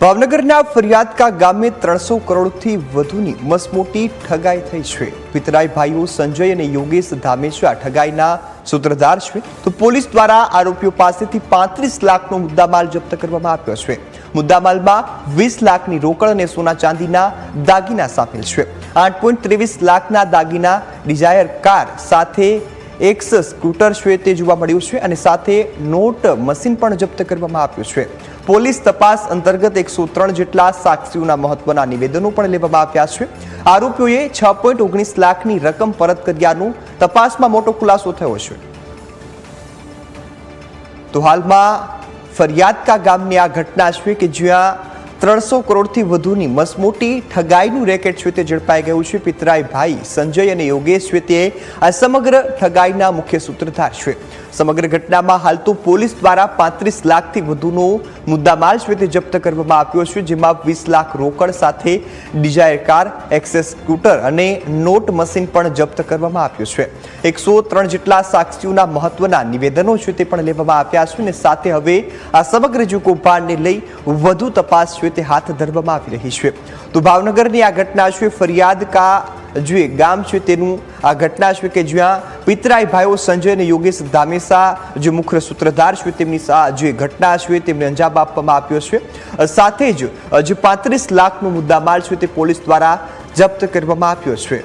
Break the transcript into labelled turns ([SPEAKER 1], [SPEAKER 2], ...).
[SPEAKER 1] ભાવનગરના ફરિયાદકા ગામે 300 કરોડથી વધુની મસમોટી ઠગાઈ થઈ છે। પિતરાઈ ભાઈઓ સંજય અને યોગેશ ધામેચા ઠગાઈના સૂત્રધાર છે। તો પોલીસ દ્વારા આરોપીઓ પાસેથી 35 લાખનો મુદ્દામાલ જપ્ત કરવામાં આવ્યો છે। મુદ્દામાલમાં 20 લાખની રોકડ અને સોના ચાંદીના દાગીના સામેલ છે। 8.23 લાખના દાગીના, ડિઝાયર કાર સાથે એક્સ સ્કૂટર છે તે જોવા મળ્યું છે અને સાથે નોટ મશીન પણ જપ્ત કરવામાં આવ્યું છે। પોલીસ તપાસ અંતર્ગત 103 જેટલા સાક્ષીઓના મહત્વના નિવેદનો પણ લેવામાં આવ્યા છે। આરોપીઓએ 6.19 લાખની રકમ પરત કર્યાનું તપાસમાં મોટો ખુલાસો થયો છે। તો હાલમાં ફરિયાદકા ગામની આ ઘટના છે કે જ્યાં 300 કરોડથી વધુની મસમોટી ઠગાઈનું રેકેટ છે તે ઝડપાઈ ગયું છે। પિતરાઈ ભાઈ સંજય અને યોગેશ છે તે આ સમગ્ર ઠગાઈના મુખ્ય સૂત્રધાર છે। સમગ્ર ઘટનામાં હાલ તો પોલીસ દ્વારા 35 લાખથી વધુનો મુદ્દામાલ છે તે જપ્ત કરવામાં આવ્યો છે, જેમાં 20 લાખ રોકડ સાથે ડિઝાયર કાર, એક્સેસ સ્કૂટર અને નોટ મશીન પણ જપ્ત કરવામાં આવ્યું છે। 103 જેટલા સાક્ષીઓના મહત્વના નિવેદનો છે તે પણ લેવામાં આવ્યા છે અને સાથે હવે આ સમગ્ર જો કૌભાંડને લઈ વધુ તપાસ છે તે હાથ ધરવામાં આવી રહી છે। તો ભાવનગરની આ ઘટના છે ફરિયાદકા જે ગામ છે તેનું આ ઘટના છે કે જ્યાં પિતરાઈ ભાઈઓ સંજય અને યોગેશ ધામેચા જે મુખ્ય સૂત્રધાર છે તેમની જે ઘટના છે તેમને અંજામ આપવામાં આવ્યો છે। સાથે જ જે 35 લાખનો મુદ્દામાલ છે તે પોલીસ દ્વારા જપ્ત કરવામાં આવ્યો છે।